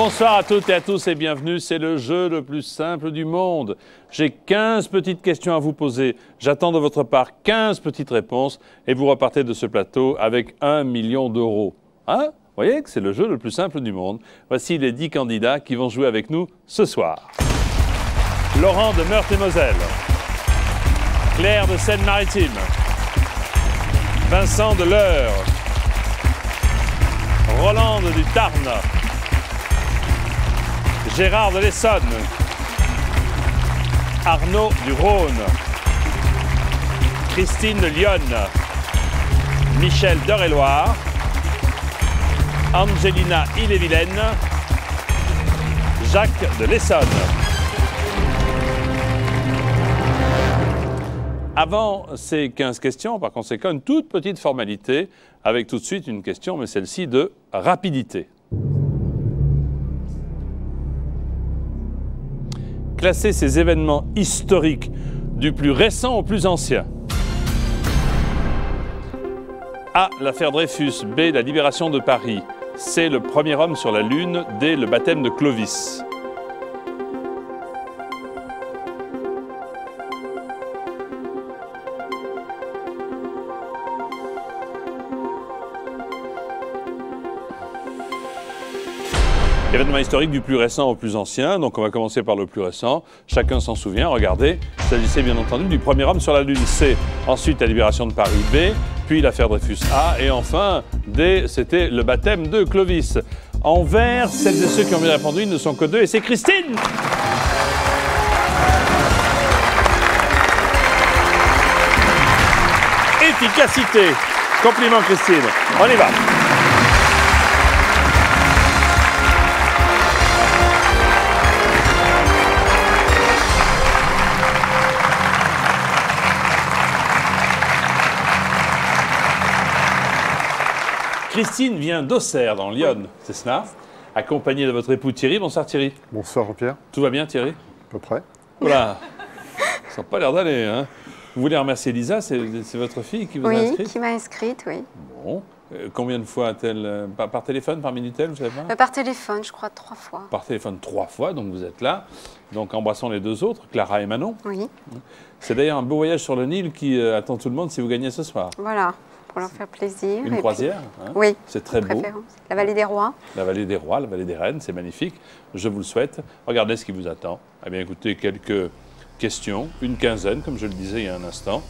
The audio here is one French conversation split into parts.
Bonsoir à toutes et à tous et bienvenue. C'est le jeu le plus simple du monde. J'ai 15 petites questions à vous poser. J'attends de votre part 15 petites réponses et vous repartez de ce plateau avec 1 million d'euros. Hein? Vous voyez que c'est le jeu le plus simple du monde. Voici les 10 candidats qui vont jouer avec nous ce soir. Laurent de Meurthe-et-Moselle. Claire de Seine-Maritime. Vincent de l'Eure. Rolande du Tarn. Gérard de l'Essonne. Arnaud du Rhône. Christine de Lyon. Michel d'Eure-et-Loire. Angelina Ille-et-Vilaine. Jacques de l'Essonne. Avant ces 15 questions, par conséquent, une toute petite formalité, avec tout de suite une question, mais celle-ci de rapidité. Classez ces événements historiques du plus récent au plus ancien. A. L'affaire Dreyfus. B. La libération de Paris. C. Le premier homme sur la Lune. D. Le baptême de Clovis. Événement historique du plus récent au plus ancien, donc on va commencer par le plus récent. Chacun s'en souvient, regardez. Il s'agissait bien entendu du premier homme sur la Lune, C. Ensuite, la libération de Paris, B. Puis l'affaire Dreyfus, A. Et enfin, D. C'était le baptême de Clovis. En vert, celles et ceux qui ont bien répondu, ils ne sont que deux, et c'est Christine! Efficacité. Compliment, Christine. On y va. Christine vient d'Auxerre, dans Lyon, c'est cela, accompagnée de votre époux Thierry. Bonsoir Thierry. Bonsoir Jean-Pierre. Tout va bien Thierry? À peu près. Voilà, ça n'a pas l'air d'aller. Hein. Vous voulez remercier Lisa, c'est votre fille qui vous a inscrite? Oui, qui m'a inscrite, oui. Bon, combien de fois a-t-elle, par téléphone, par Minitel, vous savez pas? Par téléphone, je crois 3 fois. Par téléphone 3 fois, donc vous êtes là. Donc embrassons les deux autres, Clara et Manon. Oui. C'est d'ailleurs un beau voyage sur le Nil qui attend tout le monde si vous gagnez ce soir. Voilà. Pour leur faire plaisir. Une croisière, hein. Oui. C'est très beau. La vallée des rois. La vallée des rois, la vallée des reines, c'est magnifique. Je vous le souhaite. Regardez ce qui vous attend. Eh bien, écoutez, quelques questions, une quinzaine, comme je le disais il y a un instant.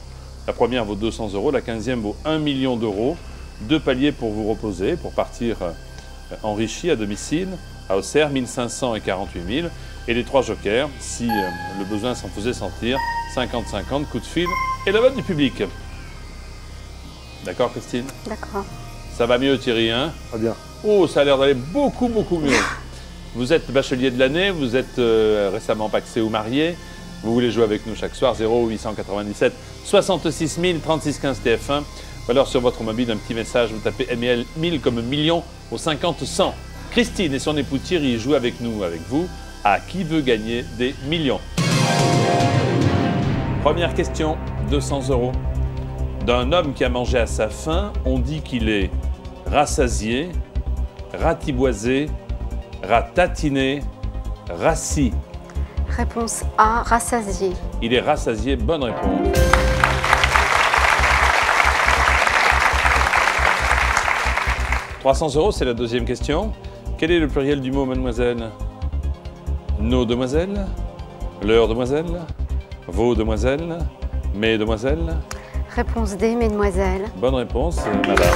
La première vaut 200 euros, la 15e vaut 1 million d'euros. 2 paliers pour vous reposer, pour partir enrichi à domicile. À Auxerre, 1500 et 48 000. Et les 3 jokers, si le besoin s'en faisait sentir, 50-50, coup de fil et le vote du public. D'accord, Christine? D'accord. Ça va mieux, Thierry, hein? Très bien. Oh, ça a l'air d'aller beaucoup, beaucoup mieux. Vous êtes bachelier de l'année, vous êtes récemment pacsé ou marié. Vous voulez jouer avec nous chaque soir, 0897 66 000 36 15 TF1. Ou alors sur votre mobile, un petit message, vous tapez ML 1000 comme million au 50 100. Christine et son époux Thierry jouent avec nous, avec vous, à qui veut gagner des millions. Première question, 200 euros. D'un homme qui a mangé à sa faim, on dit qu'il est rassasié, ratiboisé, ratatiné, rassis. Réponse A, rassasié. Il est rassasié, bonne réponse. « 300 euros, c'est la deuxième question. Quel est le pluriel du mot mademoiselle? Nos demoiselles, leurs demoiselles, vos demoiselles, mes demoiselles. Réponse D, mesdemoiselles. Bonne réponse, madame.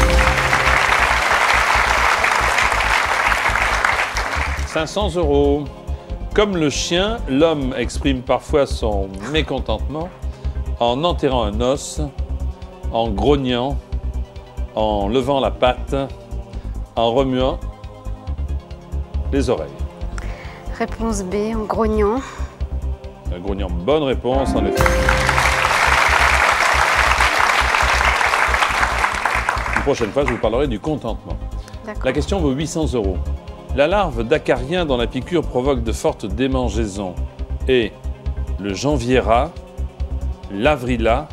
500 euros. Comme le chien, l'homme exprime parfois son mécontentement en enterrant un os, en grognant, en levant la patte, en remuant les oreilles. Réponse B, en grognant. Un grognant, bonne réponse, en effet. Une prochaine fois, je vous parlerai du contentement. La question vaut 800 euros. La larve d'acarien dont la piqûre provoque de fortes démangeaisons est le janviera, l'avrila,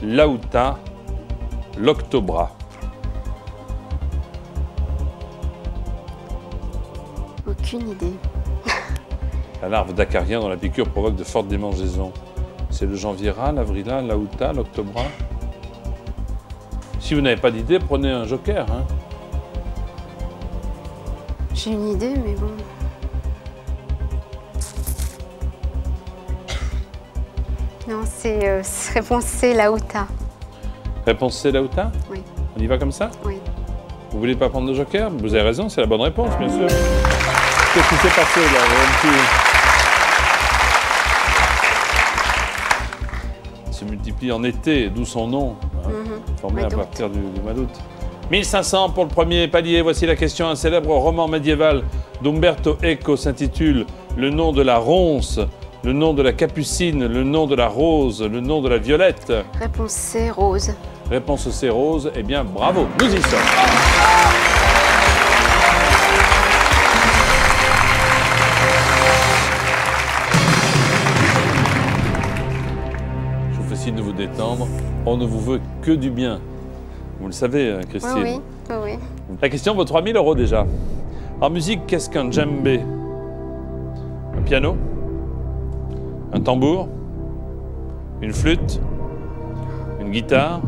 l'auta, l'octobra. Ok. Aucune idée. La larve d'acarien dont la piqûre provoque de fortes démangeaisons. C'est le janviera, l'avrila, l'aouta, l'octobra. Si vous n'avez pas d'idée, prenez un joker. Hein. J'ai une idée, mais bon. Non, c'est réponse C, l'aouta. Réponse C, l'aouta? Oui. On y va comme ça? Oui. Vous voulez pas prendre de joker? Vous avez raison, c'est la bonne réponse, bien sûr. Qu'est-ce qui s'est passé là? Il se multiplie en été, d'où son nom, hein, formé à partir du mois d'août. 1500 pour le premier palier. Voici la question. Un célèbre roman médiéval d'Umberto Eco s'intitule « Le nom de la ronce ». Le nom de la capucine, le nom de la rose, le nom de la violette. Réponse C, rose. Réponse C, rose. Eh bien, bravo, nous y sommes. Je vous fais signe de vous détendre. On ne vous veut que du bien. Vous le savez, Christine. Oui. La question vaut 3000 € déjà. En musique, qu'est-ce qu'un djembé? Un piano? Un tambour, une flûte, une guitare.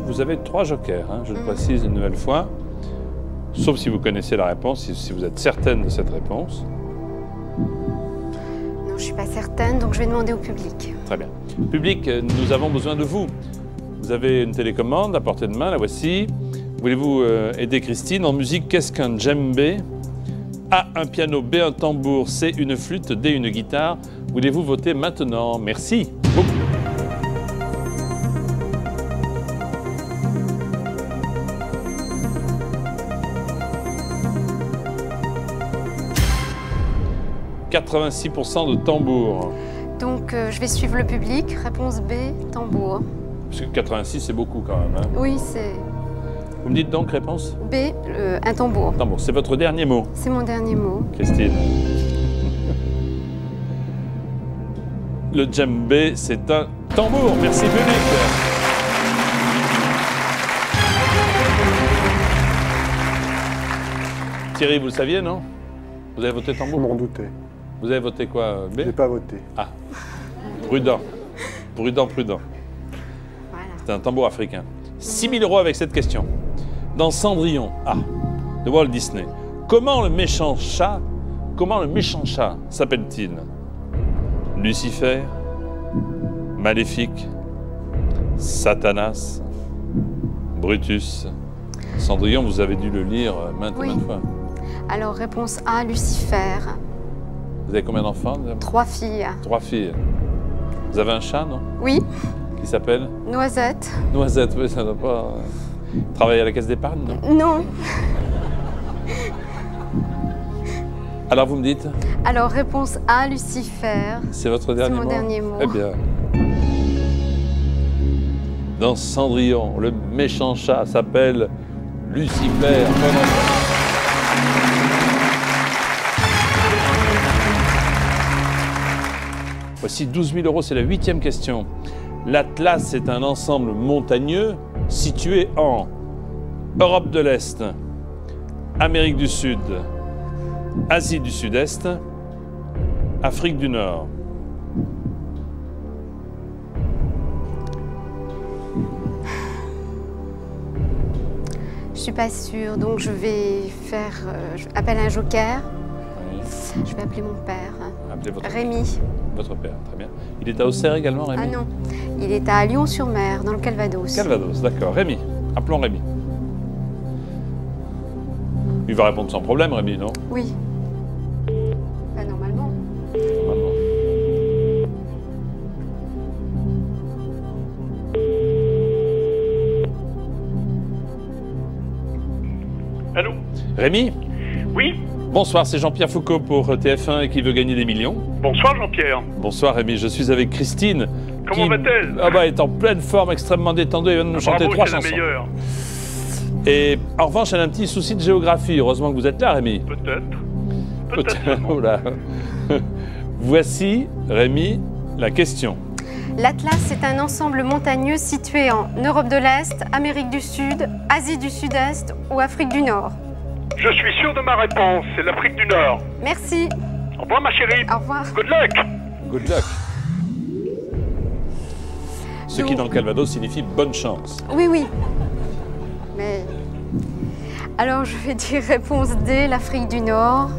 Vous avez 3 jokers, hein, je le précise une nouvelle fois, sauf si vous connaissez la réponse, si vous êtes certaine de cette réponse. Je ne suis pas certaine, donc je vais demander au public. Très bien. Public, nous avons besoin de vous. Vous avez une télécommande à portée de main, la voici. Voulez-vous aider Christine? En musique, qu'est-ce qu'un djembé? A, un piano, B, un tambour, C, une flûte, D, une guitare. Voulez-vous voter maintenant? Merci beaucoup. « 86% de tambour. » Donc, je vais suivre le public. Réponse B, tambour. Parce que 86, c'est beaucoup quand même. Hein. Oui, c'est... Vous me dites donc réponse? B, un tambour. Tambour, c'est votre dernier mot. C'est mon dernier mot. Christine. Le djembé, c'est un tambour. Merci, public. Thierry, vous le saviez, non? Vous avez voté tambour? Je m'en doutais. Vous avez voté quoi, B? Je n'ai pas voté. Ah, prudent. Prudent. Voilà. C'est un tambour africain. 6 000 € avec cette question. Dans Cendrillon, de Walt Disney, comment le méchant chat s'appelle-t-il? Lucifer, Maléfique, Satanas, Brutus. Cendrillon, vous avez dû le lire maintes fois. Alors, réponse A, Lucifer. Vous avez combien d'enfants? 3 filles. 3 filles. Vous avez un chat, non? Oui. Qui s'appelle? Noisette. Noisette, oui, ça ne doit pas... Travailler à la caisse d'épargne, non? Non. Alors, vous me dites? Alors, réponse A, Lucifer. C'est votre dernier mot? C'est mon dernier mot. Eh bien... Dans Cendrillon, le méchant chat s'appelle Lucifer. Voici 12 000 €, c'est la 8e question. L'Atlas est un ensemble montagneux situé en Europe de l'Est, Amérique du Sud, Asie du Sud-Est, Afrique du Nord. Je suis pas sûre, donc je vais faire... je appelle un joker. Oui. Je vais appeler mon père. Appelez votre Rémi. Votre père, très bien. Il est à Auxerre également, Rémi? Ah non, il est à Lyon-sur-Mer, dans le Calvados. Calvados, d'accord. Rémi, appelons Rémi. Il va répondre sans problème, Rémi, non? Oui. Bah, normalement. Normalement. Allô? Rémi? Oui? Bonsoir, c'est Jean-Pierre Foucault pour TF1 et qui veut gagner des millions. Bonsoir Jean-Pierre. Bonsoir Rémi, je suis avec Christine. Comment va-t-elle? Ah bah, elle est en pleine forme, extrêmement détendue, elle vient de nous chanter 3 c'est la chansons. meilleure. Et en revanche, elle a un petit souci de géographie. Heureusement que vous êtes là, Rémi. Peut-être. Peut-être seulement. Oh là. Voici, Rémi, la question. L'Atlas est un ensemble montagneux situé en Europe de l'Est, Amérique du Sud, Asie du Sud-Est ou Afrique du Nord. Je suis sûr de ma réponse, c'est l'Afrique du Nord. Merci. Au revoir ma chérie. Au revoir. Good luck. Good luck. Ce qui, dans le Calvados, signifie bonne chance. Oui, oui. Mais... Alors, je vais dire réponse D, l'Afrique du Nord.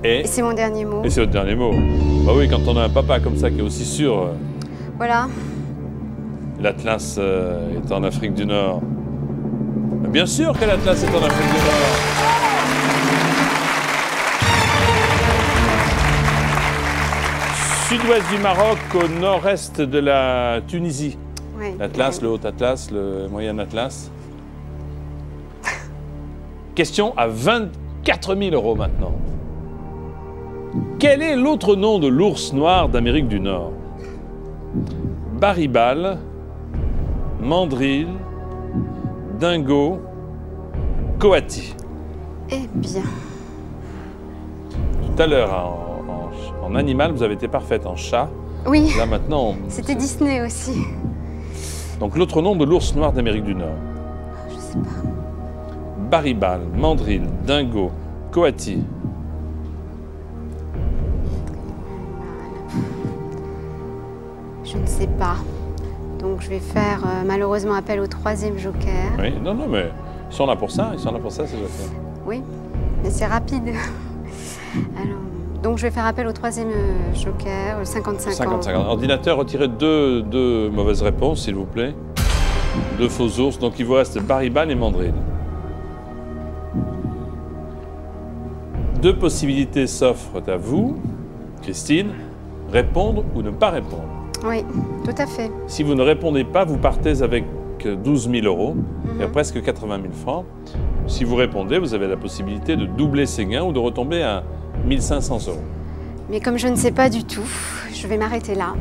Et Et c'est mon dernier mot. c'est votre dernier mot. Bah oui, quand on a un papa comme ça qui est aussi sûr, Voilà. l'Atlas est en Afrique du Nord. Bien sûr que l'Atlas est en Afrique du Nord. Sud-ouest du Maroc, au nord-est de la Tunisie. Ouais. L'Atlas, le Haut-Atlas, le Moyen-Atlas. Question à 24 000 € maintenant. Quel est l'autre nom de l'ours noir d'Amérique du Nord? Baribal, mandrill, dingo, coati. Eh bien, Tout à l'heure, en animal, vous avez été parfaite. En chat, oui, là maintenant... c'était Disney aussi. Donc l'autre nom de l'ours noir d'Amérique du Nord. Je sais pas. Baribal, mandrill, dingo, coati. Je ne sais pas. Donc je vais faire malheureusement appel au troisième joker. Oui, non, mais ils sont là pour ça, ces jokers. Oui, mais c'est rapide. Alors, donc je vais faire appel au troisième joker, 50-50. 50-50. Ordinateur, retirez deux mauvaises réponses, s'il vous plaît. Deux faux ours, donc il vous reste Baribal et mandrill. Deux possibilités s'offrent à vous, Christine, répondre ou ne pas répondre. Oui, tout à fait. Si vous ne répondez pas, vous partez avec 12 000 €, et presque 80 000 francs. Si vous répondez, vous avez la possibilité de doubler ces gains ou de retomber à 1 500 €. Mais comme je ne sais pas du tout, je vais m'arrêter là.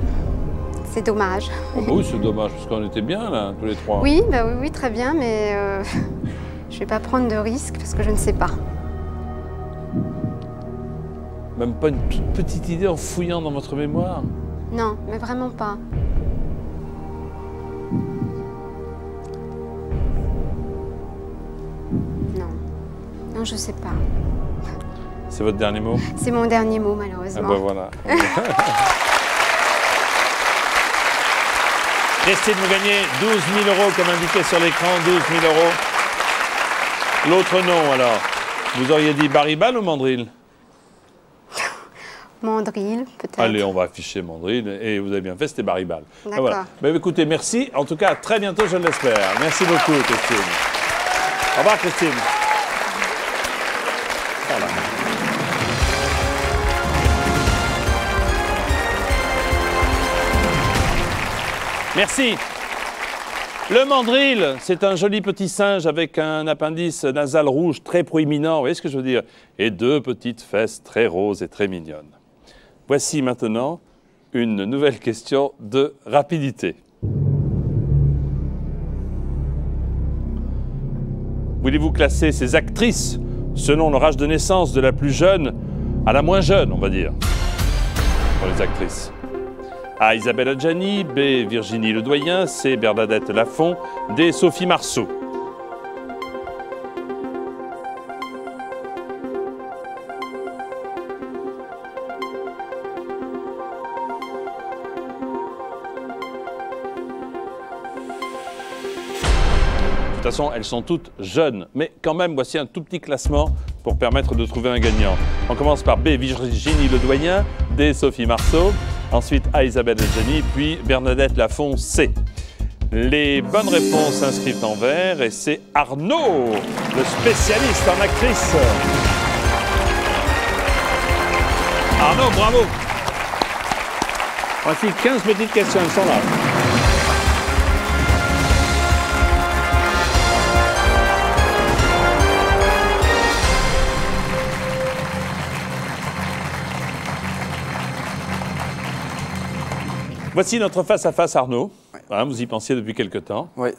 C'est dommage. Oh bah oui, c'est dommage, parce qu'on était bien là, tous les trois. Oui, bah oui, oui, très bien, mais je ne vais pas prendre de risques parce que je ne sais pas. Même pas une toute petite idée en fouillant dans votre mémoire? Non, mais vraiment pas. Non. Non, je sais pas. C'est votre dernier mot? C'est mon dernier mot, Ah malheureusement. bah voilà. Christine, vous gagnez 12 000 € comme indiqué sur l'écran, 12 000 €. L'autre nom alors? Vous auriez dit Baribal ou mandrill? Mandrill, peut-être. Allez, on va afficher mandrill et vous avez bien fait, c'était Baribal. Ah, D'accord. voilà. Mais écoutez, merci. En tout cas, à très bientôt, je l'espère. Merci beaucoup, Christine. Au revoir, Christine. Voilà. Merci. Le mandrill, c'est un joli petit singe avec un appendice nasal rouge très proéminent, vous voyez ce que je veux dire? Et deux petites fesses très roses et très mignonnes. Voici maintenant une nouvelle question de rapidité. Voulez-vous classer ces actrices selon leur âge de naissance de la plus jeune à la moins jeune, on va dire, pour les actrices? A. Isabelle Adjani, B. Virginie Ledoyen, C. Bernadette Lafont, D. Sophie Marceau. De toute façon, elles sont toutes jeunes, mais quand même, voici un tout petit classement pour permettre de trouver un gagnant. On commence par B. Virginie Ledoyen, D. Sophie Marceau, ensuite A. Isabelle Adjani, puis Bernadette Lafont, C. Les bonnes réponses s'inscrivent en vert et c'est Arnaud, le spécialiste en actrice. Arnaud, bravo. Voici 15 petites questions, elles sont là. Voici notre face-à-face, Arnaud. Ouais. Hein, vous y pensiez depuis quelque temps. Oui,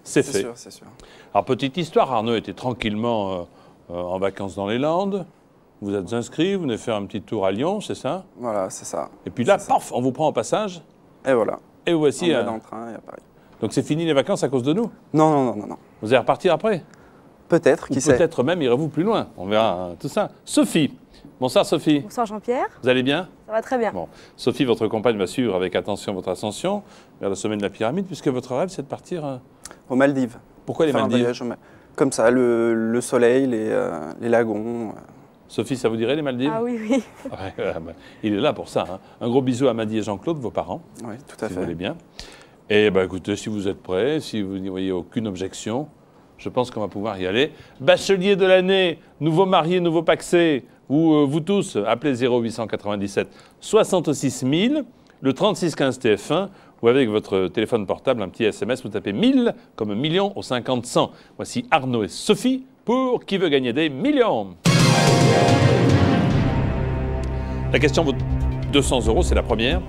C'est fait. c'est sûr. Alors, petite histoire, Arnaud était tranquillement en vacances dans les Landes. vous êtes inscrit, vous venez faire un petit tour à Lyon, c'est ça? Voilà, c'est ça. Et puis là, paf, on vous prend au passage, Et voilà. et voici... On est dans le train et à Paris. Donc c'est fini les vacances à cause de nous? Non, non, non, non, non. Vous allez repartir après? Peut-être, Ou qui sait. peut-être même irez-vous plus loin, on verra tout ça. Sophie, bonsoir Sophie, Bonsoir Jean-Pierre, vous allez bien? ça va très bien. Bon, Sophie, votre compagne va suivre avec attention votre ascension vers le sommet de la pyramide, puisque votre rêve, c'est de partir... Aux Maldives. Pourquoi les Faire un Maldives? voyage comme ça, le soleil, les lagons. Sophie, ça vous dirait les Maldives? Ah oui, oui. Ouais, il est là pour ça. Hein. Un gros bisou à Maddy et Jean-Claude, vos parents, Oui, tout à si fait. vous voulez bien. Et écoutez, si vous êtes prêts, si vous n'y voyez aucune objection, je pense qu'on va pouvoir y aller. Bachelier de l'année, nouveau marié, nouveau paxé, ou vous tous, appelez 0897 66 000, le 3615 TF1, ou avec votre téléphone portable, un petit SMS, vous tapez 1000 comme million au 50 100. Voici Arnaud et Sophie pour Qui veut gagner des millions. La question vaut 200 €, c'est la première.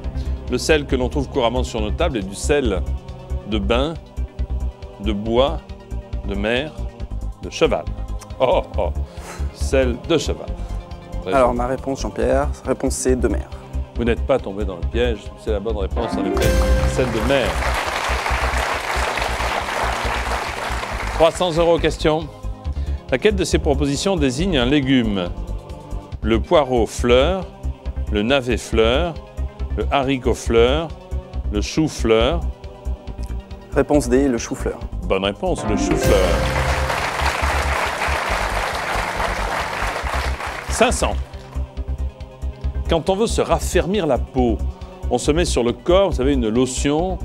Le sel que l'on trouve couramment sur nos tables est du sel de bain, de bois, de mer, de cheval. Oh, oh, sel de cheval. Très Alors, bien. ma réponse, Jean-Pierre, réponse C, de mer. Vous n'êtes pas tombé dans le piège, c'est la bonne réponse en effet, sel de mer. 300 € question. Laquelle de ces propositions désigne un légume? Le poireau fleur, le navet fleur, le haricot fleur, le chou fleur. Réponse D, le chou-fleur. Bonne réponse, le chou fleur. 500. Quand on veut se raffermir la peau, on se met sur le corps, vous savez, une lotion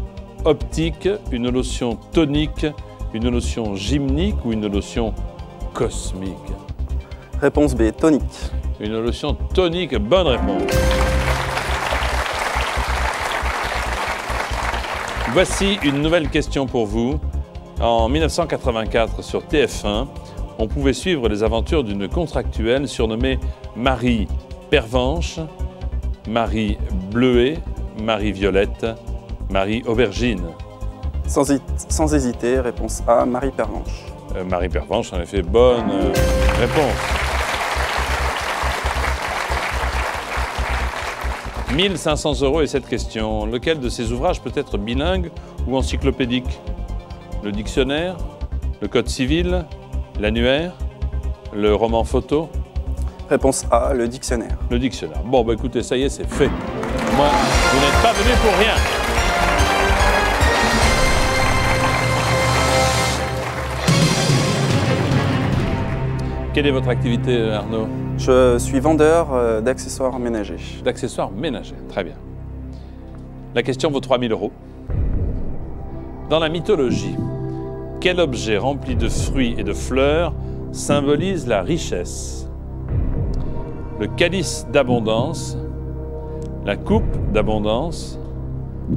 optique, une lotion tonique, une lotion gymnique ou une lotion cosmique? Réponse B, tonique. Une lotion tonique, bonne réponse. Voici une nouvelle question pour vous. En 1984, sur TF1, on pouvait suivre les aventures d'une contractuelle surnommée Marie Pervenche, Marie Bleuet, Marie Violette, Marie Aubergine. Sans hésiter, réponse A, Marie Pervenche. Marie Pervenche, en effet, bonne réponse. 1500 € et cette question. Lequel de ces ouvrages peut être bilingue ou encyclopédique? Le dictionnaire, le code civil, l'annuaire, le roman photo? Réponse A, le dictionnaire. Le dictionnaire. Bon, écoutez, ça y est, c'est fait. Moi, vous n'êtes pas venu pour rien. Quelle est votre activité, Arnaud? Je suis vendeur d'accessoires ménagers. D'accessoires ménagers. Très bien. La question vaut 3000 €. Dans la mythologie, quel objet rempli de fruits et de fleurs symbolise la richesse? Le calice d'abondance, la coupe d'abondance,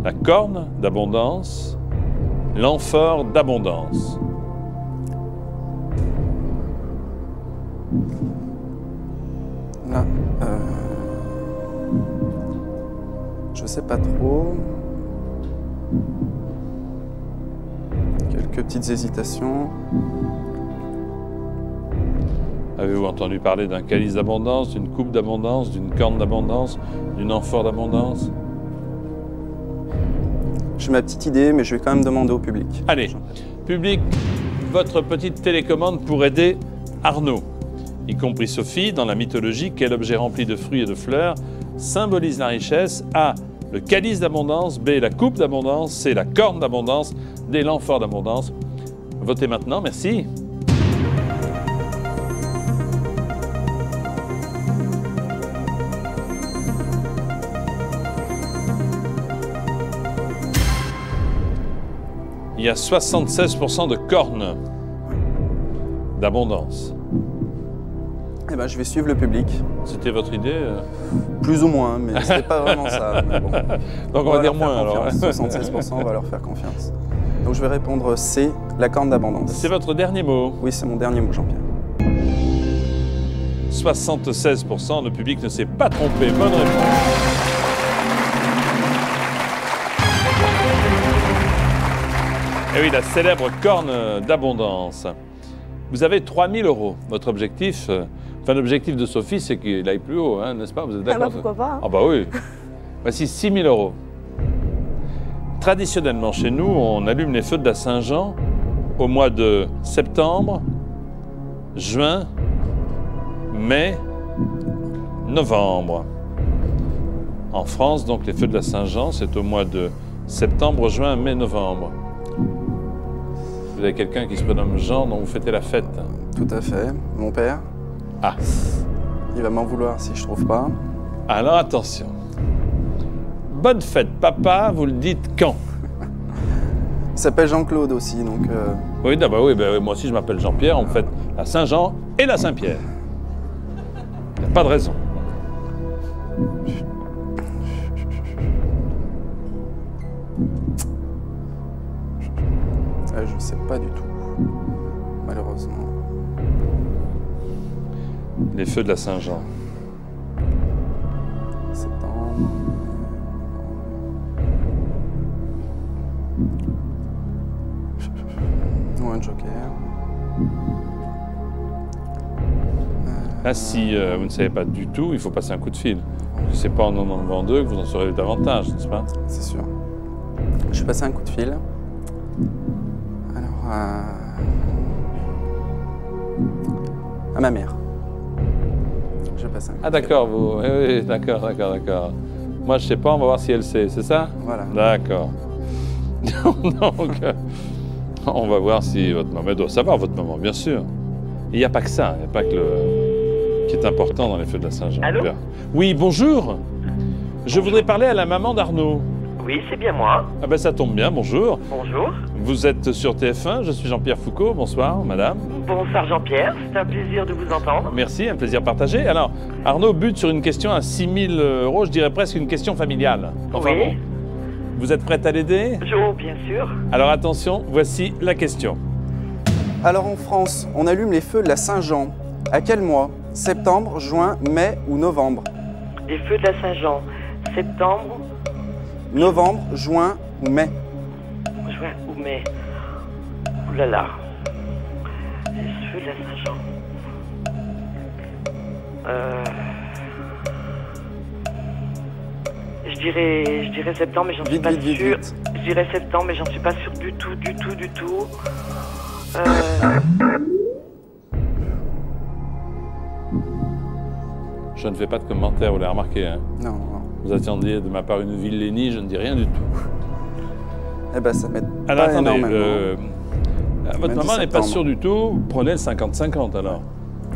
la corne d'abondance, l'amphore d'abondance. Là, je sais pas trop. Quelques petites hésitations. Avez-vous entendu parler d'un calice d'abondance, d'une coupe d'abondance, d'une corne d'abondance, d'une amphore d'abondance? J'ai ma petite idée, mais je vais quand même demander au public. Allez, public, votre petite télécommande pour aider Arnaud, y compris Sophie. Dans la mythologie, quel objet rempli de fruits et de fleurs symbolise la richesse? A, le calice d'abondance, B, la coupe d'abondance, C, la corne d'abondance, D, l'amphore d'abondance. Votez maintenant, merci. Il y a 76% de cornes d'abondance. Eh ben, je vais suivre le public. C'était votre idée Plus ou moins, mais c'était pas vraiment ça. Mais bon. Donc on va dire leur faire moins alors. confiance. 76%, on va leur faire confiance. Donc je vais répondre C, la corne d'abondance. C'est votre dernier mot. Oui, c'est mon dernier mot, Jean-Pierre. 76%, le public ne s'est pas trompé. Bonne réponse. Et oui, la célèbre corne d'abondance. Vous avez 3000 €. Votre objectif, Enfin, l'objectif de Sophie, c'est qu'il aille plus haut, hein, n'est-ce pas? Vous êtes d'accord? Pourquoi pas, hein. Ah bah oui. Voici 6 000 euros. Traditionnellement, chez nous, on allume les feux de la Saint-Jean au mois de septembre, juin, mai, novembre. En France, donc, les feux de la Saint-Jean, c'est au mois de septembre, juin, mai, novembre. Vous avez quelqu'un qui se prénomme Jean dont vous fêtez la fête. Tout à fait. Mon père. Ah. Il va m'en vouloir si je trouve pas. Alors attention. Bonne fête, papa, vous le dites quand? Il s'appelle Jean-Claude aussi, donc... Oui, bah oui, moi aussi je m'appelle Jean-Pierre, on fête la Saint-Jean et la Saint-Pierre. Il n'y a pas de raison. Je ne sais pas du tout, malheureusement. Les feux de la Saint-Jean. Septembre. Ou un joker. Là, si vous ne savez pas du tout, il faut passer un coup de fil. C'est pas en en enlevant deux que vous en saurez davantage, n'est-ce pas? C'est sûr. Je vais passer un coup de fil. Alors, à ma mère. Je vais passer un coup de Ah d'accord, vous... Oui, d'accord. Moi, je sais pas, on va voir si elle sait, c'est ça? Voilà. D'accord. Donc, on va voir si votre maman... Elle doit savoir, votre maman, bien sûr. Il n'y a pas que ça, il n'y a pas que le... qui est important dans les feux de la Saint-Jean. Allô? Oui, bonjour. Je voudrais parler à la maman d'Arnaud. Oui, c'est bien moi. Ah ben ça tombe bien, bonjour. Bonjour. Vous êtes sur TF1, je suis Jean-Pierre Foucault, bonsoir madame. Bonsoir Jean-Pierre, c'est un plaisir de vous entendre. Merci, un plaisir partagé. Alors, Arnaud bute sur une question à 6 000 euros, je dirais presque une question familiale. Enfin Oui. bon. Vous êtes prête à l'aider? Jo, bien sûr. Alors attention, voici la question. Alors en France, on allume les feux de la Saint-Jean. À quel mois? Septembre, juin, mai ou novembre? Les feux de la Saint-Jean. Septembre, Novembre, juin ou mai? juin ou mai. Ouh là là. Les feux de la Saint-Jean. Je dirais septembre, mais j'en suis Vite, pas vite, vite, sûre. vite. Je dirais septembre, mais j'en suis pas sûre du tout. Je ne fais pas de commentaires, vous l'avez remarqué. Hein. Non. Vous attendiez de ma part une vilainie, je ne dis rien du tout. Eh ben, ça m'aide Alors pas attendez, énormément. votre maman n'est pas septembre. sûre du tout, prenez le 50-50 alors.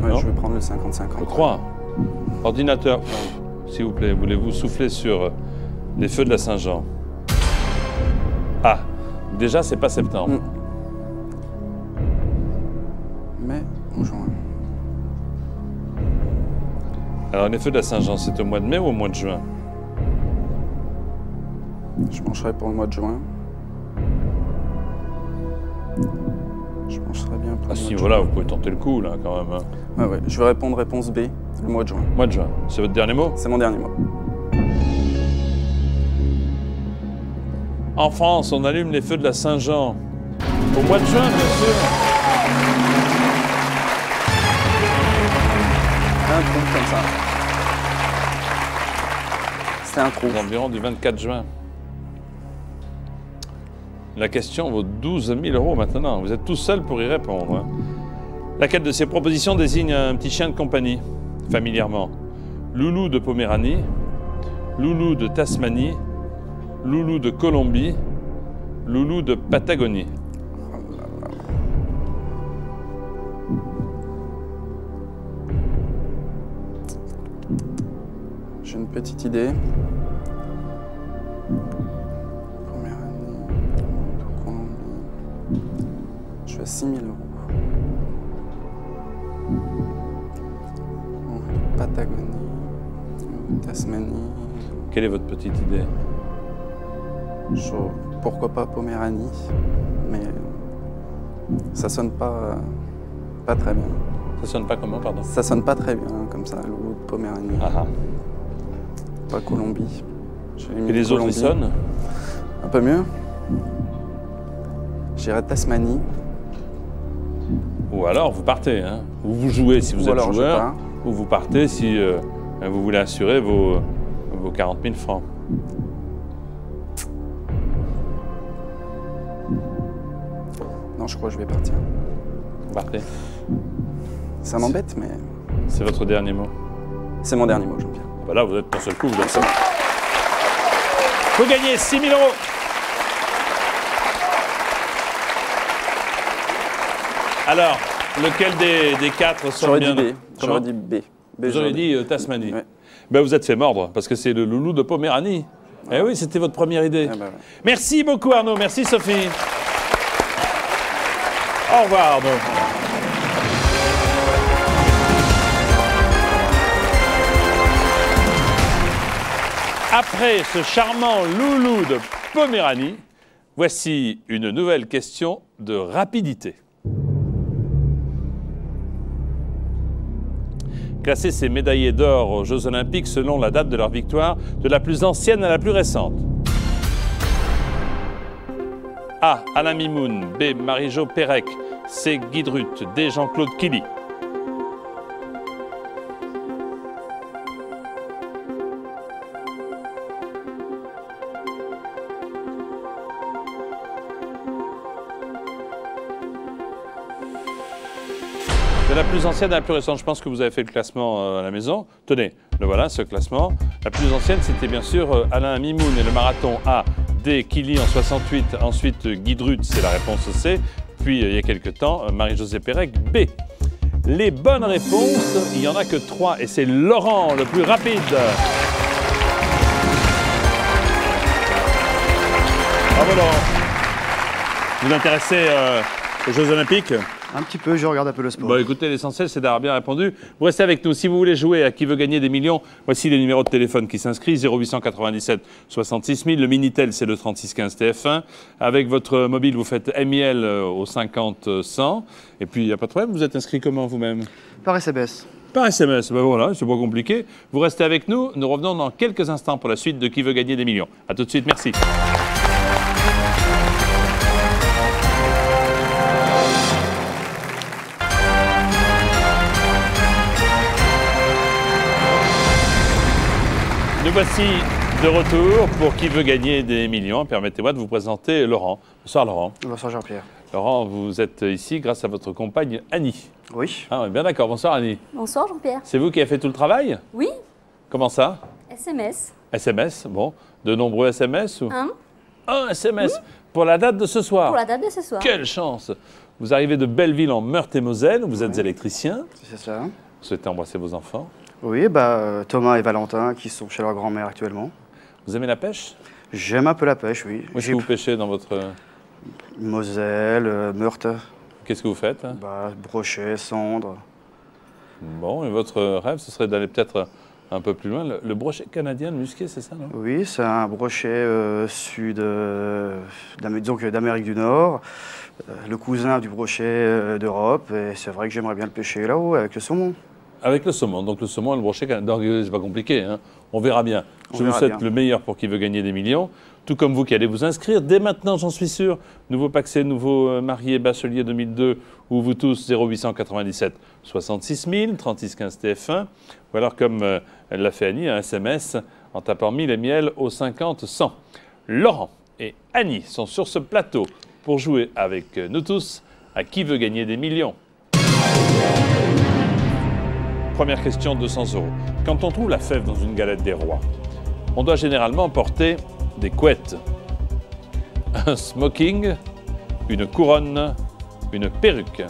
Ouais, non? je vais prendre le 50-50. Je crois. Ordinateur, s'il vous plaît, voulez-vous souffler sur les feux de la Saint-Jean? Ah, déjà c'est pas septembre. Mai ou juin? Alors les feux de la Saint-Jean, c'est au mois de mai ou au mois de juin? Je pencherai pour le mois de juin. Je pencherai bien pour À le ce mois de niveau-là, juin. vous pouvez tenter le coup là quand même. Hein. Ouais. Je vais répondre réponse B, le mois de juin. Mois de juin, c'est votre dernier mot? C'est mon dernier mot. En France, on allume les feux de la Saint-Jean au mois de juin, bien sûr. Un trou comme ça. C'est un trou. Aux environs du 24 juin. La question vaut 12 000 euros maintenant. Vous êtes tout seul pour y répondre. Hein. Laquelle de ces propositions désigne un petit chien de compagnie, familièrement? Loulou de Poméranie, Loulou de Tasmanie, Loulou de Colombie, Loulou de Patagonie. J'ai une petite idée. Poméranie, Colombie. Je suis à 6 000 euros. Patagonie, Tasmanie. Quelle est votre petite idée? Pourquoi pas Poméranie, mais ça sonne pas très bien. Ça sonne pas comment, pardon? Ça sonne pas très bien comme ça, le loulou de Poméranie. Ah ah. Pas Colombie. Et les autres, ils sonnent? Un peu mieux. J'irai Tasmanie. Ou alors, vous partez, hein? Ou vous jouez si vous Ou êtes alors je joueur. pars. où vous partez si vous voulez assurer vos 40 000 francs. Non, je crois que je vais partir. Vous partez. Ça m'embête, mais C'est votre dernier mot. c'est mon dernier mot, Jean-Pierre. Bah là, vous êtes d'un seul coup, vous êtes ça. Vous gagnez 6 000 euros. Alors, lequel des quatre sont J'aurais bien dit B. Comment J'aurais dit B. Vous auriez dit Tasmanie. Ouais. Ben, vous êtes fait mordre, parce que c'est le loulou de Poméranie. Eh oui, c'était votre première idée. Ah bah ouais. Merci beaucoup Arnaud, merci Sophie. Au revoir Arnaud. Après ce charmant loulou de Poméranie, voici une nouvelle question de rapidité. Classer ces médaillés d'or aux Jeux Olympiques selon la date de leur victoire, de la plus ancienne à la plus récente. A. Alain Mimoun. B. Marie-Jo Pérec. C. Guy Drut. D. Jean-Claude Killy. De la plus ancienne à la plus récente, je pense que vous avez fait le classement à la maison. Tenez, le voilà, ce classement. La plus ancienne, c'était bien sûr Alain Mimoun et le marathon A. D. Killy en 68, ensuite Guy Drut, c'est la réponse C. Puis, il y a quelques temps, Marie-Josée Pérec, B. Les bonnes réponses, il n'y en a que 3 et c'est Laurent le plus rapide. Bravo Laurent. Vous vous intéressez aux Jeux Olympiques ? Un petit peu, je regarde un peu le sport. Bon, écoutez, l'essentiel, c'est d'avoir bien répondu. Vous restez avec nous. Si vous voulez jouer à Qui veut gagner des millions, voici les numéros de téléphone qui s'inscrivent. 0897 66 000. Le Minitel, c'est le 36 15 TF1. Avec votre mobile, vous faites MIL au 50 100. Et puis, il n'y a pas de problème. Vous êtes inscrit comment vous-même? Par SMS. Par SMS. Ben voilà, c'est pas compliqué. Vous restez avec nous. Nous revenons dans quelques instants pour la suite de Qui veut gagner des millions. À tout de suite. Merci. Nous voici de retour pour Qui veut gagner des millions. Permettez-moi de vous présenter Laurent. Bonsoir Laurent. Bonsoir Jean-Pierre. Laurent, vous êtes ici grâce à votre compagne Annie. Oui. Ah, on est bien d'accord. Bonsoir Annie. Bonsoir Jean-Pierre. C'est vous qui avez fait tout le travail? Oui, Comment ça? SMS. SMS, bon. De nombreux SMS ou... Un SMS pour la date de ce soir. pour la date de ce soir. Quelle chance! Vous arrivez de Belleville en Meurthe-et-Moselle, vous êtes électricien. C'est ça. Vous souhaitez embrasser vos enfants. Oui, Thomas et Valentin qui sont chez leur grand-mère actuellement. Vous aimez la pêche? J'aime un peu la pêche, oui. Où est-ce que vous pêchez dans votre... Moselle, Meurthe, Qu'est-ce que vous faites? Brochet, Cendre. Bon, et votre rêve, ce serait d'aller peut-être un peu plus loin. Le brochet canadien, le musqué, c'est ça, non? Oui, c'est un brochet d'Amérique du Nord, le cousin du brochet d'Europe. Et c'est vrai que j'aimerais bien le pêcher là-haut avec le saumon. Avec le saumon. Donc le saumon et le brochet canadien, c'est pas compliqué, hein? On verra bien. Je vous souhaite le meilleur pour Qui veut gagner des millions. Tout comme vous qui allez vous inscrire dès maintenant, j'en suis sûr. Nouveau Paxé, nouveau marié bachelier 2002, ou vous tous 0897 66 000, 36 15 TF1. Ou alors comme l'a fait Annie, un SMS en tapant 1000 et miel au 50 100. Laurent et Annie sont sur ce plateau pour jouer avec nous tous à Qui veut gagner des millions. Première question, 200 €. Quand on trouve la fève dans une galette des rois, on doit généralement porter des couettes, un smoking, une couronne, une perruque.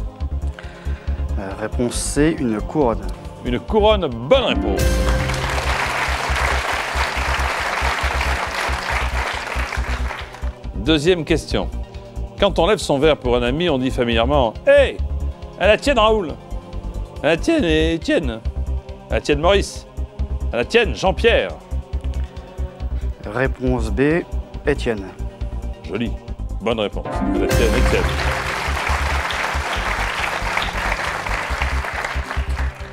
Réponse C, une couronne. Une couronne, bonne réponse. Deuxième question. Quand on lève son verre pour un ami, on dit familièrement « Hey, à la tienne Raoul, à la tienne Étienne, à la tienne Maurice, à la tienne Jean-Pierre ». Réponse B, Étienne. Joli. Bonne réponse. À la tienne Étienne.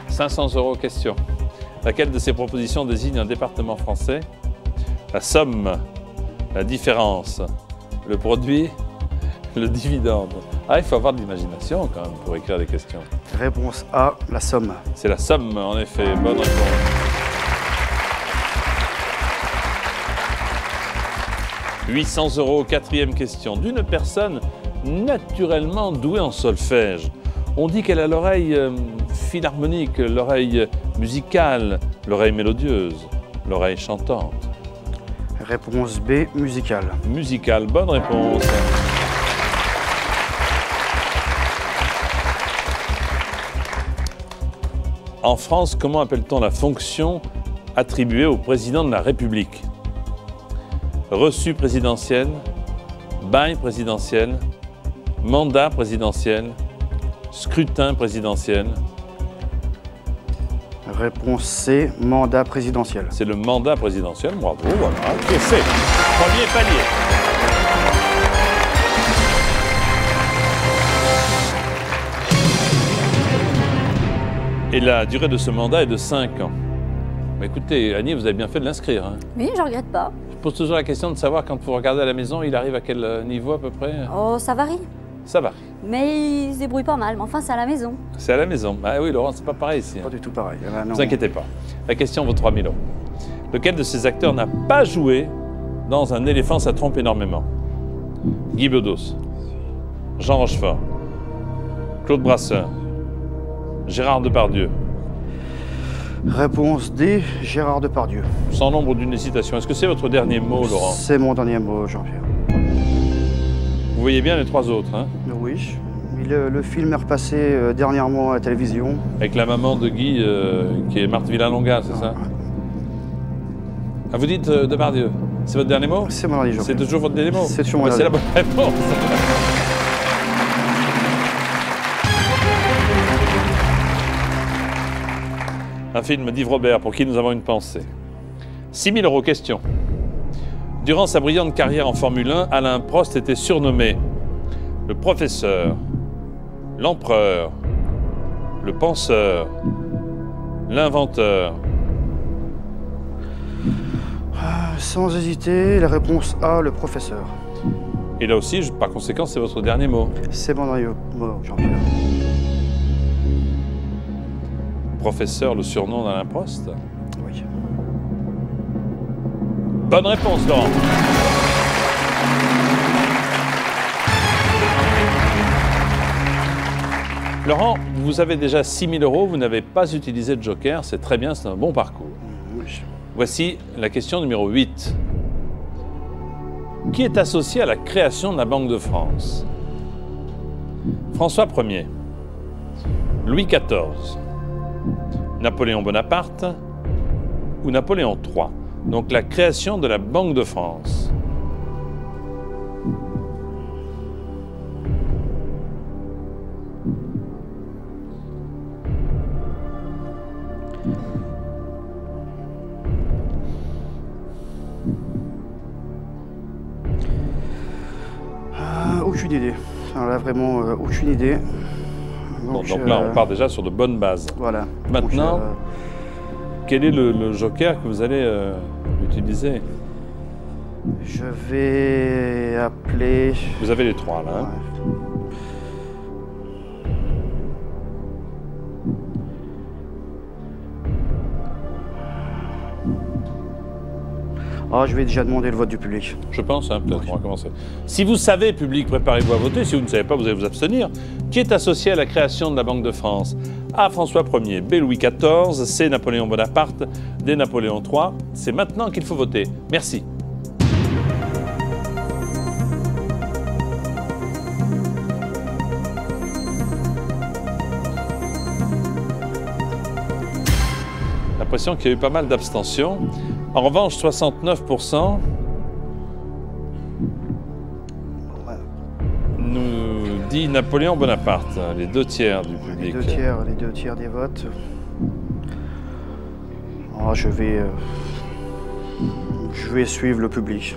500 € question. Laquelle de ces propositions désigne un département français? La somme, la différence, le produit, Le dividende. Ah, il faut avoir de l'imagination quand même pour écrire des questions. Réponse A, la somme. C'est la somme, en effet. Bonne réponse. « 800 €, quatrième question. D'une personne naturellement douée en solfège. On dit qu'elle a l'oreille philharmonique, l'oreille musicale, l'oreille mélodieuse, l'oreille chantante. Réponse B, musicale. Musicale, bonne réponse. En France, comment appelle-t-on la fonction attribuée au président de la République? Reçu présidentiel, bail présidentiel, mandat présidentiel, scrutin présidentiel. Réponse C, mandat présidentiel. C'est le mandat présidentiel, bravo, voilà, c'est premier palier. Et la durée de ce mandat est de 5 ans. Mais écoutez, Annie, vous avez bien fait de l'inscrire. Hein. Oui, je regrette pas. Je pose toujours la question de savoir, quand vous regardez à la maison, il arrive à quel niveau à peu près? Oh, ça varie. Ça va. Mais il se débrouille pas mal. Mais enfin, c'est à la maison. C'est à la maison. Ah oui, Laurent, c'est pas pareil ici. Pas du tout pareil. Ah, Ne non. vous inquiétez pas. La question vaut 3 000 €. Lequel de ces acteurs n'a pas joué dans Un éléphant, ça trompe énormément? Guy Bedos, Jean Rochefort, Claude Brasseur, Gérard Depardieu. Réponse D, Gérard Depardieu. Sans nombre d'une hésitation. Est-ce que c'est votre dernier mot, Laurent? C'est mon dernier mot, Jean-Pierre. Vous voyez bien les 3 autres, hein? Oui. Le film est repassé dernièrement à la télévision. Avec la maman de Guy, qui est Marthe Villalonga, c'est ça? Ah, vous dites Depardieu. C'est votre dernier mot? C'est mon dernier mot. C'est toujours votre dernier mot? C'est toujours mon C'est dernier la bonne réponse. Un film d'Yves Robert, pour qui nous avons une pensée. 6 000 €, question. Durant sa brillante carrière en Formule 1, Alain Prost était surnommé le professeur, l'empereur, le penseur, l'inventeur. Sans hésiter, la réponse A, le professeur. Et là aussi, par conséquent, c'est votre dernier mot. C'est mon dernier mot, Jean-Pierre. Professeur, le surnom d'Alain Prost? Oui. Bonne réponse, Laurent. Laurent, vous avez déjà 6 000 €, vous n'avez pas utilisé de joker, c'est très bien, c'est un bon parcours. Oui. Voici la question numéro 8. Qui est associé à la création de la Banque de France? François Ier, Louis XIV, Napoléon Bonaparte ou Napoléon III? Donc la création de la Banque de France. Aucune idée. Alors là, vraiment, aucune idée. Donc là, on part déjà sur de bonnes bases. Voilà. Maintenant, Donc, quel est le joker que vous allez utiliser? je vais appeler... Vous avez les 3 là. Hein? Ouais. Ah, je vais déjà demander le vote du public. Je pense, hein, peut-être, on va commencer. Si vous savez, public, préparez-vous à voter. Si vous ne savez pas, vous allez vous abstenir. Qui est associé à la création de la Banque de France? A. François Ier, B. Louis XIV, C. Napoléon Bonaparte, D. Napoléon III. C'est maintenant qu'il faut voter. Merci. L'impression qu'il y a eu pas mal d'abstentions. En revanche, 69% nous dit Napoléon Bonaparte, les 2 tiers du public. Les deux tiers des votes. Ah, je vais suivre le public.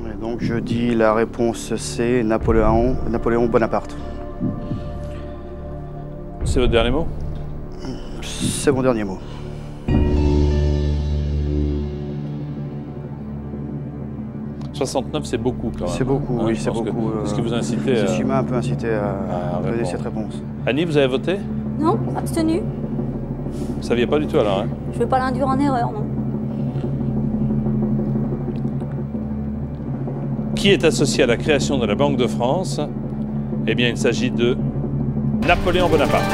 Et donc je dis la réponse C, Napoléon Bonaparte. C'est votre dernier mot? C'est mon dernier mot. 69, c'est beaucoup quand même. C'est beaucoup, hein, oui, je c'est pense que beaucoup. C'est ce qui vous a incité C'est ce qui à... m'a un peu incité à donner répondre. cette réponse. Annie, vous avez voté? Non, abstenu. Vous ne saviez pas du tout alors, hein? Je veux pas l'induire en erreur, non. Qui est associé à la création de la Banque de France? Eh bien, il s'agit de Napoléon Bonaparte.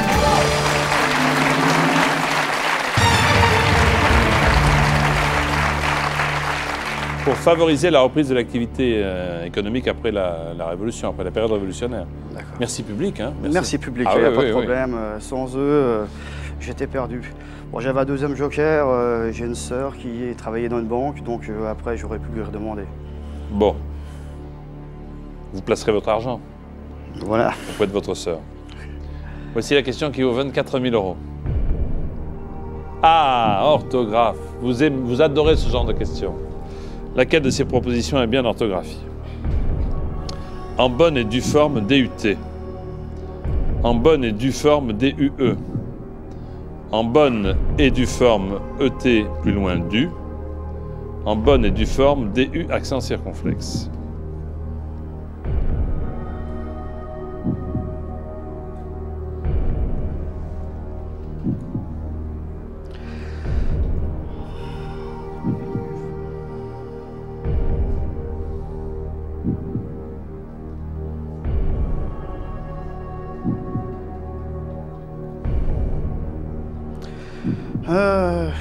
Pour favoriser la reprise de l'activité économique après la Révolution, après la période révolutionnaire. D'accord. Merci public. Hein? Merci public, Ah il n'y a oui, pas oui, de oui. problème. Sans eux, j'étais perdu. Bon, j'avais un deuxième joker, j'ai une sœur qui travaillait dans une banque, donc après j'aurais pu lui redemander. Bon. Vous placerez votre argent Voilà. auprès de votre sœur. Voici la question qui vaut 24 000 €. Ah, orthographe. Vous adorez ce genre de questions. Laquelle de ces propositions est bien d'orthographie? En bonne et due forme DUT. En bonne et due forme DUE. En bonne et due forme ET plus loin du. En bonne et due forme DU accent circonflexe.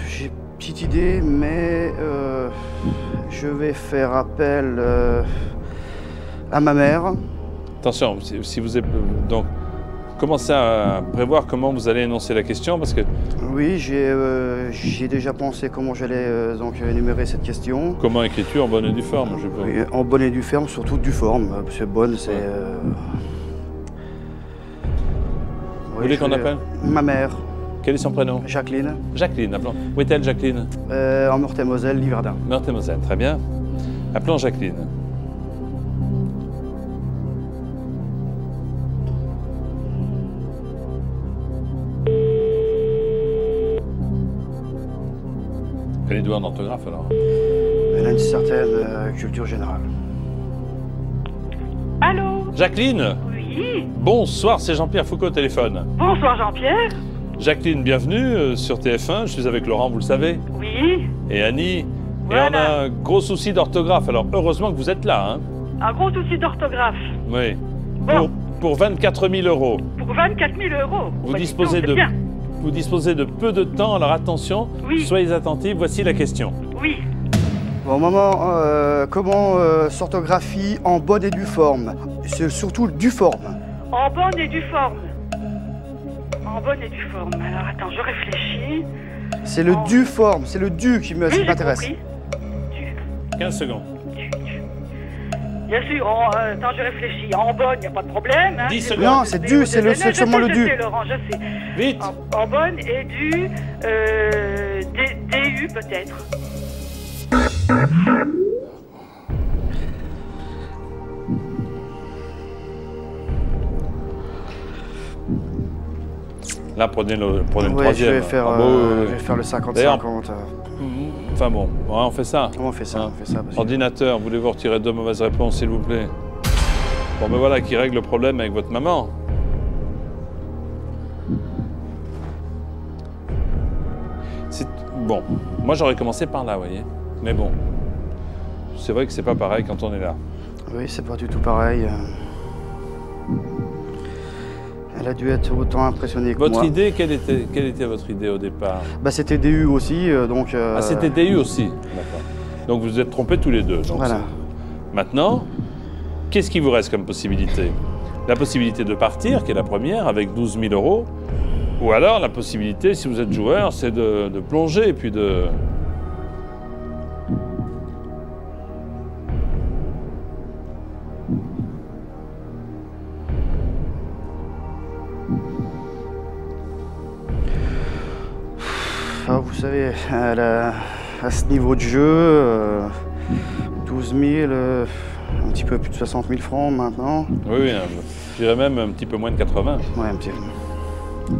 J'ai une petite idée, mais je vais faire appel à ma mère. Attention, si vous êtes, donc commencez à prévoir comment vous allez énoncer la question parce que Oui, j'ai déjà pensé comment j'allais donc énumérer cette question. comment écris-tu en bonne et due forme? Je sais pas. Oui, en bonne et due forme, surtout due forme. C'est bonne, c'est. Vous voulez qu'on appelle? Ma mère, Quel est son prénom? Jacqueline, Jacqueline, appelons. Où est-elle, Jacqueline? en Meurthe-et-Moselle, Liverdun. Meurthe-et-Moselle, très bien. Appelons Jacqueline. Elle est douée en orthographe alors. Elle a une certaine culture générale. Allô? Jacqueline, Oui. bonsoir, c'est Jean-Pierre Foucault au téléphone. Bonsoir Jean-Pierre. Jacqueline, bienvenue sur TF1. Je suis avec Laurent, vous le savez, Oui. et Annie. Voilà. Et on a un gros souci d'orthographe. Alors heureusement que vous êtes là. Hein. Un gros souci d'orthographe. Oui. Bon. Pour 24 000 €. Pour 24 000 €. Vous Bah, disposez dis donc, c'est bien. Vous disposez de peu de temps, alors attention, Oui. soyez attentifs, voici la question. Oui. Bon, maman, comment s'orthographie en bonne et due forme? C'est surtout due forme. En bonne et due forme. En bonne et due forme. Alors attends, je réfléchis. C'est le due forme, c'est le due qui Oui, j'ai m'intéresse. compris. 15 secondes. Du. Bien sûr, attends, je réfléchis. En bonne, il n'y a pas de problème. Hein. 10 secondes. Non, c'est due, c'est Je seulement le sais, due. Laurent, je sais. Vite. En bonne et due, DU peut-être. Là, prenez le Ouais, troisième. je vais faire, Ah, bon, oui, je vais faire le 50-50. D'ailleurs, enfin bon, ouais, on fait ça. On fait ça, Hein. on fait ça. parce que- Ordinateur, voulez-vous retirer 2 mauvaises réponses, s'il vous plaît? Bon, ben voilà, qui règle le problème avec votre maman. Bon, moi j'aurais commencé par là, vous voyez. Mais bon, c'est vrai que c'est pas pareil quand on est là. Oui, c'est pas du tout pareil. Elle a dû être autant impressionnée que Votre moi. idée, quelle était votre idée au départ? Bah, c'était DU aussi, donc... Ah, c'était DU aussi. D'accord. Donc vous vous êtes trompés tous les deux. Donc Voilà. Maintenant, qu'est-ce qui vous reste comme possibilité? La possibilité de partir, qui est la première, avec 12 000 €. Ou alors la possibilité, si vous êtes joueur, c'est de plonger et puis de... Ah, vous savez, à ce niveau de jeu, 12 000, un petit peu plus de 60 000 francs maintenant. Oui, oui, je dirais même un petit peu moins de 80. Ouais, un petit peu.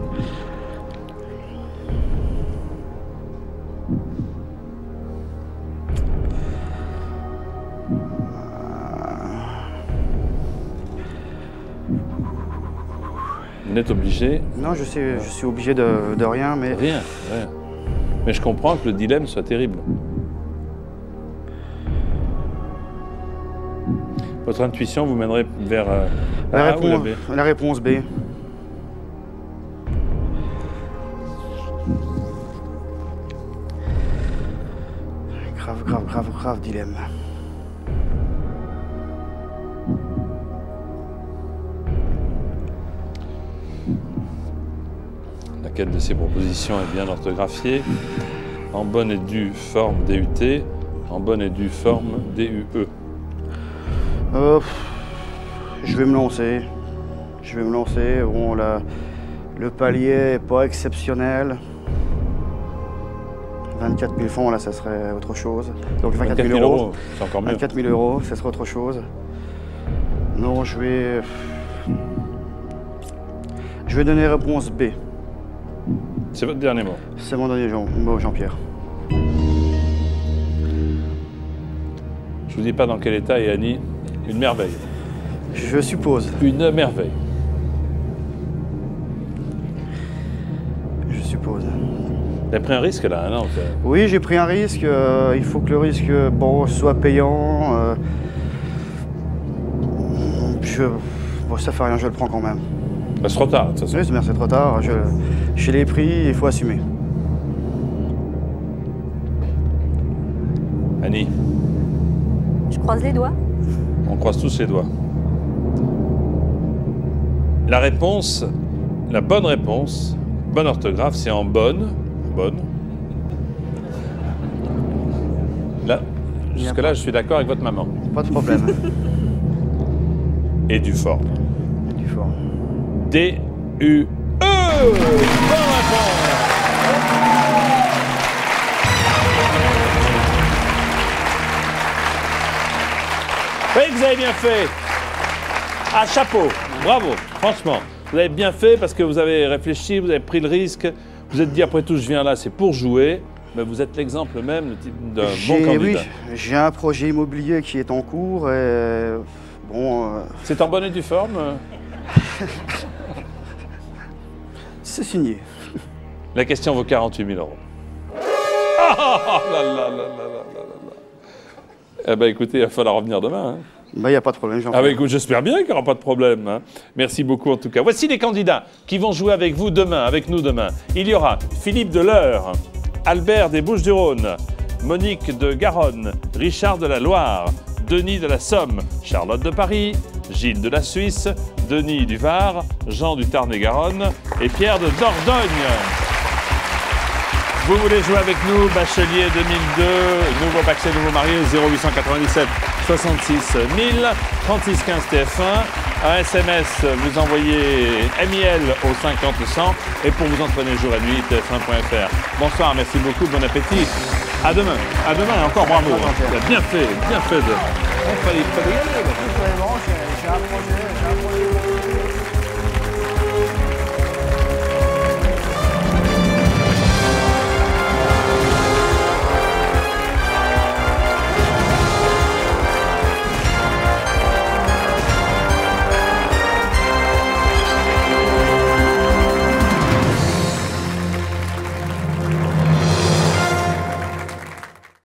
Vous n'êtes obligé? Non, je sais, je suis obligé de rien, mais... Rien, rien. Mais je comprends que le dilemme soit terrible. Votre intuition vous mènerait vers La A ou la B? La réponse B. Grave dilemme. Laquelle de ces propositions est bien orthographiée? En bonne et due forme DUT, en bonne et due forme DUE. Je vais me lancer. Bon, le palier n'est pas exceptionnel. 24 000 francs, là, ça serait autre chose. Donc 24 000 euros. C'est encore mieux. 24 000 euros, ça serait autre chose. Non, je vais donner réponse B. C'est votre dernier mot? C'est mon dernier mot, Jean-Pierre. Je vous dis pas dans quel état est Annie. Une merveille. Je suppose. Une merveille. Je suppose. Vous avez pris un risque là, non? Oui, j'ai pris un risque. Il faut que le risque soit payant. Bon, ça fait rien, je le prends quand même. Bah, c'est trop tard, de toute façon. Oui, c'est trop tard. Je l'ai pris, il faut assumer. Annie, Je croise les doigts. on croise tous les doigts. La réponse, la bonne réponse, bonne orthographe, c'est en bonne. Bonne. Là, jusque-là, je suis d'accord avec votre maman. Pas de problème. Et du forme. Du fort. D-U-E. Bonne réponse. Oui, vous avez bien fait. Ah, chapeau. Bravo. Franchement, vous avez bien fait parce que vous avez réfléchi, vous avez pris le risque. Vous êtes dit, après tout, je viens là, c'est pour jouer. Mais vous êtes l'exemple même d'un bon candidat. Oui, j'ai un projet immobilier qui est en cours et bon... C'est en bonne et due forme? C'est signé. La question vaut 48 000 euros. Ah là là là là là là là. Eh bien, écoutez, il va falloir revenir demain. Hein. Il n'y a pas de problème, Jean-Pierre. Ah bah écoute, j'espère bien qu'il n'y aura pas de problème. Hein. Merci beaucoup en tout cas. Voici les candidats qui vont jouer avec vous demain, avec nous demain. Il y aura Philippe de l'Eure, Albert des Bouches-du-Rhône, Monique de Garonne, Richard de la Loire, Denis de la Somme, Charlotte de Paris, Gilles de la Suisse, Denis du Var, Jean du Tarn-et-Garonne et Pierre de Dordogne. Vous voulez jouer avec nous, Bachelier 2002, nouveau paxé, nouveau marié, 0897 66 000, 36 15 TF1. Un SMS, vous envoyez MIL au 50 100 et pour vous entraîner jour et nuit, TF1.fr. Bonsoir, merci beaucoup, bon appétit. À demain et encore bravo. Il a bien fait de... Il fallait y aller. J'ai un projet.